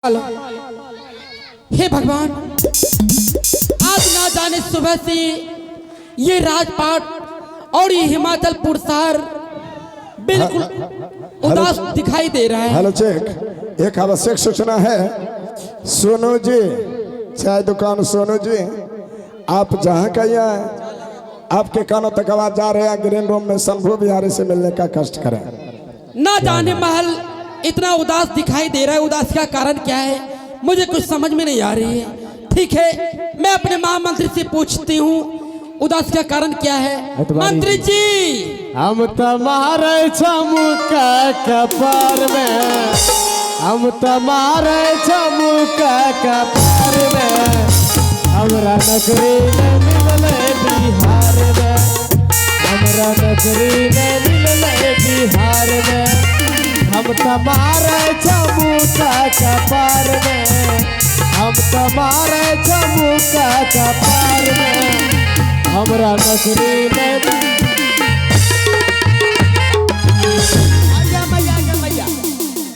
हे भगवान, आज ना जाने सुबह से ये राजपाट और ये हिमाचल शहर बिल्कुल उदास दिखाई दे रहा है। हेलो चेक, एक आवश्यक सूचना है। सोनू जी, चाय दुकान सोनू जी, आप जहाँ कहीं आपके कानों तक आवाज जा रहे हैं। ग्रीन रूम में शंभू बिहारी से मिलने का कष्ट करें। ना जाने महल इतना उदास दिखाई दे रहा है, उदास का कारण क्या है मुझे कुछ समझ में नहीं आ रही है। ठीक है, मैं अपने महामंत्री से पूछती हूँ उदास का कारण क्या है। मंत्री जी, हम तुम्हारे चमुका कपार में, हम तुम्हारे चमुका कपार में, हमरा नौकरी में मिलले बिहार में, हमरा नौकरी में मिलले बिहार में, हम तुम्हारे चमुका कपार में, हम तुम्हारे चमुका कपार में, हमरा नौकरी में।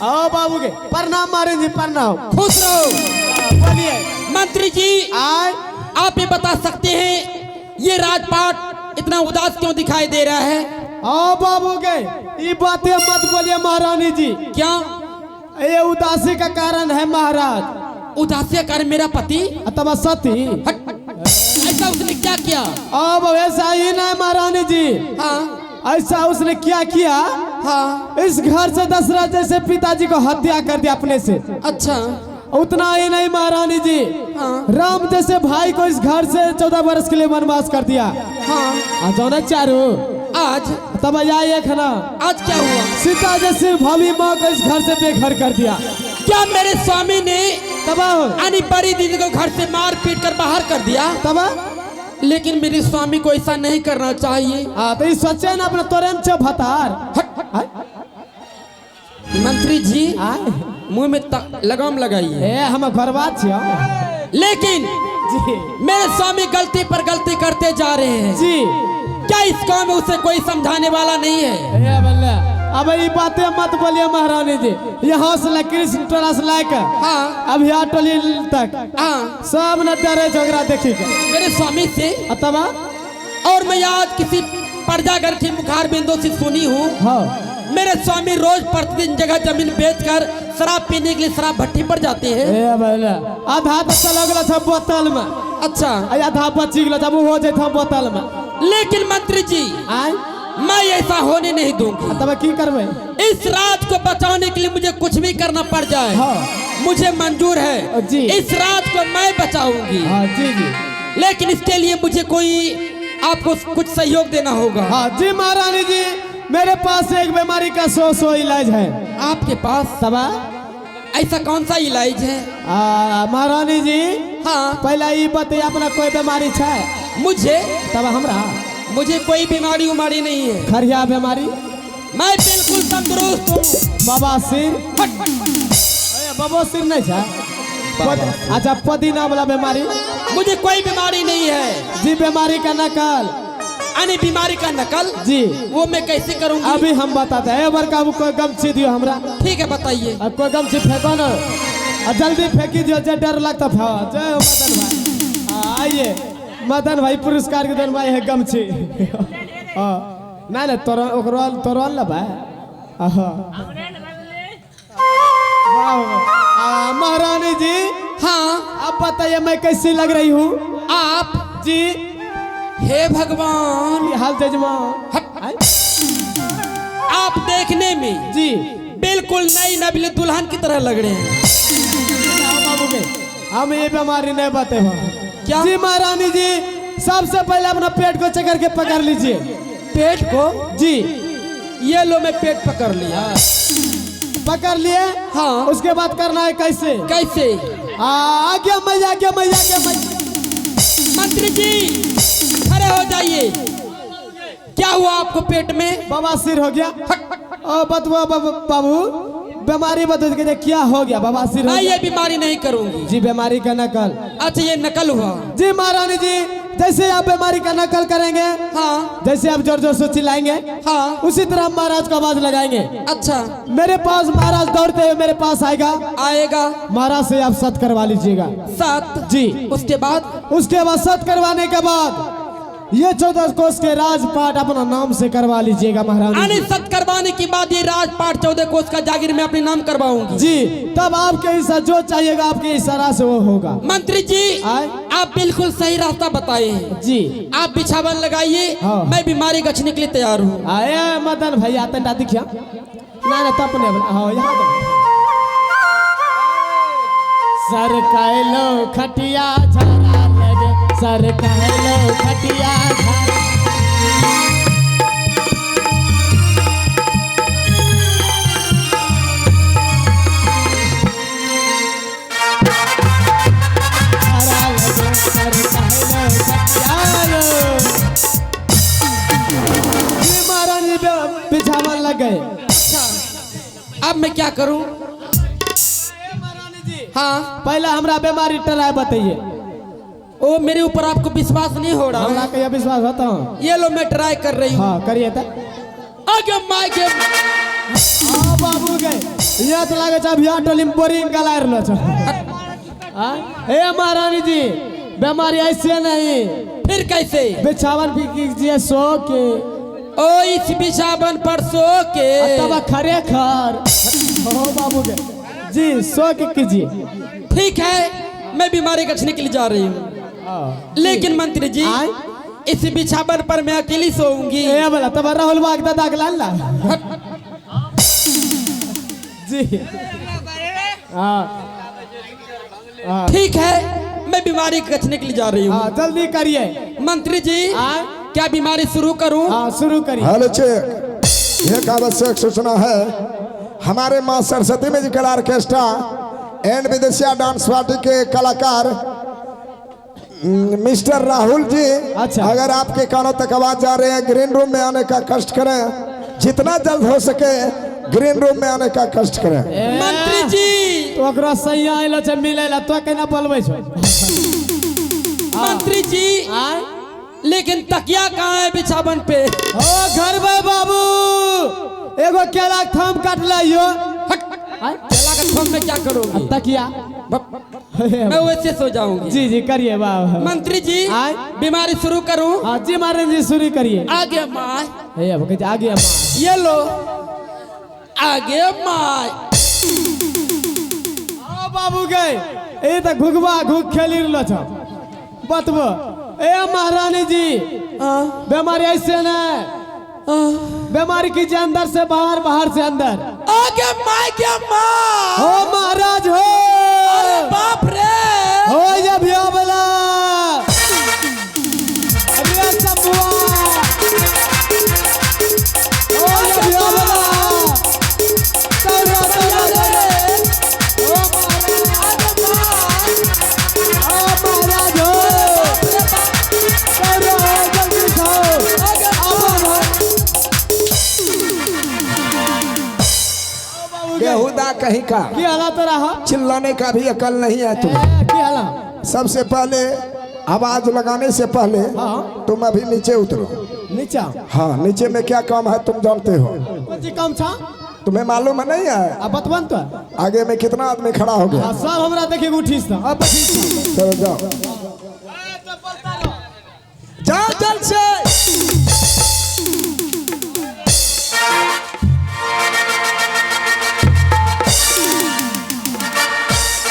आओ बाबू के प्रणाम मारे जी, प्रणाम। खुश रहो। बोलिए मंत्री जी, आए आप ये बता सकते हैं ये राजपाट इतना उदास क्यों दिखाई दे रहा है? आओ बाबू के ये बातें मत बोलिए महारानी जी। क्या ये उदासी का कारण है महाराज। उदासी का कारण मेरा पति? अथवा सती। ऐसा उसने क्या किया? अब ऐसा ही नहीं महारानी जी। हाँ ऐसा उसने क्या किया, हाँ। इस घर से दशरथ जैसे पिताजी को हत्या कर दिया अपने से। अच्छा, उतना ही नहीं महारानी जी, हाँ। राम जैसे भाई को इस घर से 14 वर्ष के लिए वनवास कर दिया। हाँ। जाना चारू आज तब आइए खाना। आज क्या हुआ? सीता जैसे भाभी माँ को इस घर से बेघर कर दिया। क्या मेरे स्वामी ने तब यानी बड़ी दीदी को घर से मार पीट कर बाहर कर दिया? तब लेकिन मेरे स्वामी को ऐसा नहीं करना चाहिए। तो ये सोचे ना अपने तोरे में भतार। मंत्री जी, मुंह में लगाम लगाइए। हम बर्बाद छियो। लेकिन जी मेरे स्वामी गलती पर गलती करते जा रहे हैं जी। क्या इस गांव में उसे कोई समझाने वाला नहीं है? अब ये बातें मत बोलिए महारानी जी। यहाँ से कृष्ण टोला से लेकर हाँ। अब यहाँ टोली तक हाँ। सब न डरे झगड़ा देखेगा मेरे स्वामी से। तब और मैं आज किसी प्रजागर की मुखार बिंदु से सुनी हूँ, हाँ। मेरे स्वामी रोज प्रतिदिन जगह जमीन बेचकर शराब पीने के लिए शराब भट्टी पर जाते हैं। आधा तो चला गया था बोतल में। अच्छा, आधा बची गया था, वो हो जाता बोतल में। लेकिन मंत्री जी, आए मैं ऐसा होने नहीं दूंगा। तब की करवे? इस रात को बचाने के लिए मुझे कुछ भी करना पड़ जाए, हाँ। मुझे मंजूर है जी। इस रात को मैं बचाऊंगी। हाँ जी जी। लेकिन इसके लिए मुझे कोई आपको कुछ सहयोग देना होगा। हाँ जी महारानी जी, मेरे पास एक बीमारी का 100 इलाज है। आपके पास? तब ऐसा कौन सा इलाज है? महारानी जी, हाँ। पहला ये बताइए अपना कोई बीमारी है? मुझे? तब हमरा मुझे कोई बीमारी उमारी नहीं है। खरिया बीमारी? मैं बिल्कुल तंदुरुस्त हूँ। बाबा सिर? बाबा सिर नहीं है? अच्छा, पदीना वाला बीमारी? मुझे कोई बीमारी नहीं है जी। बीमारी का नकल? यानी बीमारी का नकल? जी। वो मैं कैसे करूँगी? अभी हम बताते हैं। बार का कोई गमछी दियो हमरा। ठीक है, बताइए। अब कोई गमछी फेंको ना, जल्दी फेंकी दियो, जो डर लगता था। जय हो मदन भाई। आइए मदन भाई, पुरस्कार के दर भाई है गमछी। नहीं तोरल लबा। महारानी जी, हाँ। अब बताइए मैं कैसी लग रही हूँ? आप? जी। हे भगवान, हाल जजमान। आप देखने में जी बिल्कुल नई नबीली दुल्हन की तरह लग रहे हैं। बाबू के हम ये बीमारी नहीं बातें हो। क्या? जी महारानी जी, सबसे पहले अपना पेट को चकर के पकड़ लीजिए। पेट को? जी। ये लो, मैं पेट पकड़ लिया। पकड़ लिए? हाँ। उसके बाद करना है कैसे? कैसे? आगे मैया के मैया के मैया। मंत्री जी, खड़े हो जाइए। क्या हुआ आपको पेट में? बवासीर हो गया। बतवा बाबू, बीमारी बता के क्या हो गया? बवासीर? मैं ये बीमारी नहीं करूंगी। जी, बीमारी का नकल। अच्छा, ये नकल हुआ? जी महारानी जी, जैसे आप बीमारी का नकल करेंगे, हाँ जैसे आप जोर जोर से चिल्लाएंगे, हाँ उसी तरह हम महाराज का आवाज लगाएंगे। अच्छा मेरे पास महाराज दौड़ते हुए मेरे पास आएगा, आएगा। महाराज से आप सत करवा लीजिएगा। 7 जी। उसके बाद उसके बाद सत करवाने के बाद ये 14 कोस के राजपाट अपना नाम से करवा लीजिएगा महाराज। आने सत करवाने के बाद ये राजपाट 14 कोस का जागीर में अपने नाम करवाऊंगी। जी, तब आपके हिस्सा जो चाहिएगा आपके इशारा से वो होगा। मंत्री जी आए? आप बिल्कुल सही रास्ता बताए हैं जी। आप बिछावन लगाइए, हाँ। मैं बीमारी गछने के लिए तैयार हूँ। आए मदन भाई आते ना दिखिया ना तब ने हाँ यहाँ सर कहलो खटिया झरा लगे, सर कहलो खटिया झरा। बिछावन लग गए। अच्छा अब मैं क्या करूं? हाँ पहला हमरा बीमारी टराय बताइए। ओ मेरे ऊपर आपको विश्वास नहीं हो रहा हमरा है? का विश्वास होता हूँ। ये लो मैं ट्राई कर रही हूँ। हाँ करिए तो। आगे माइके बाबू गए यहाँ तो लगे अब यहाँ टोली में बोरिंग गला रहलो छ। ए महारानी जी बीमारी ऐसे नहीं, फिर कैसे? बिछावन भी कीजिए सो के। ओ इस बिछावन पर सो के तब खरे खर हो बाबू गए जी सो के कीजिए। ठीक है मैं बीमारी गछने के लिए जा रही हूँ, लेकिन मंत्री जी आए? इस बिछावन पर मैं अकेली सोऊंगी। ए बोला तब राहुल बाग दादा के लाला जी। हाँ ठीक है मैं बीमारी गछने के लिए जा रही हूँ। हाँ जल्दी करिए मंत्री जी आए? क्या बीमारी शुरू करूँ? हाँ शुरू करिए। हेलो चेक, एक आवश्यक सूचना है। हमारे माँ Saraswati musical orchestra and Bidesiya dance party के कलाकार मिस्टर राहुल जी, अच्छा। अगर आपके कानों तक आवाज जा रहे हैं, ग्रीन रूम में आने का कष्ट करें, जितना जल्द हो सके ग्रीन रूम में आने का कष्ट करें। मंत्री जी तो ओकरा सही आइलो छ मिलेला तो केना बोलबै छ। मंत्री जी आए? लेकिन तकिया कहाँ है बिछावन पे? ओ घर में बाबू एगो केला के थम काट लियो। केला का थम में क्या करोगे? तकिया मैं वैसे सो जाऊंगी। जी जी करिए बाबा। मंत्री जी आए? बीमारी शुरू करूं? हाँ जी महाराज जी शुरू करिए। आगे माँ ए अब कह आगे अम्मा। ये लो आगे माँ। ओ बाबू गए ए त घुगवा घुग खेली रहलो छ बतबो। ए महारानी जी बीमारी ऐसे न, बीमारी की जे अंदर से बाहर, बाहर से अंदर। आगे माँ क्या माँ? हो महाराज हो। अरे बाप रे हो ये भी बोला अरे सबुआ हो ये भी बोला तोरा रे ओ महाराज हो तोरा जल्दी खाओ बेहुदा कहीं का की हालत रहा? चिल्लाने का भी अकल नहीं है तुम्हें। की हालत? सबसे पहले आवाज लगाने से पहले हाँ। तुम अभी नीचे उतरो। नीचा हाँ, नीचे में क्या काम है तुम जानते हो? कुछ काम था तुम्हें मालूम है नहीं है? अब बतवन तो आगे में कितना आदमी खड़ा हो गया? सब हमरा देखे उठीस था। अब ठीक चलो जाओ जाओ जल्द से।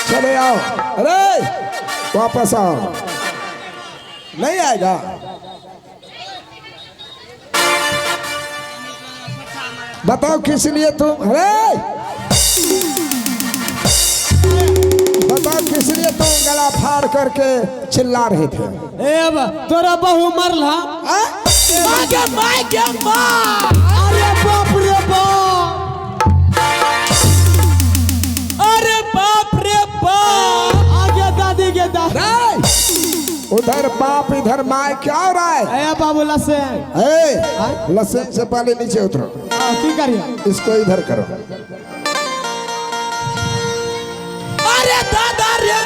चले आओ। अरे वापस आओ। नहीं आएगा? बताओ किस लिए तुम, अरे बताओ किस लिए तुम गला फाड़ करके चिल्ला रहे थे? ए अब तोरा बहू मरला। आगे माँ क्या माँ? अरे बाप रे बाप। अरे बाप रे बाप। आगे दादी के दादी। उधर बाप इधर माँ, क्या हो रहा है? ए बाबू लसे लसन से पहले नीचे उतरो। की करिए? इसको इधर करो। अरे दादा रे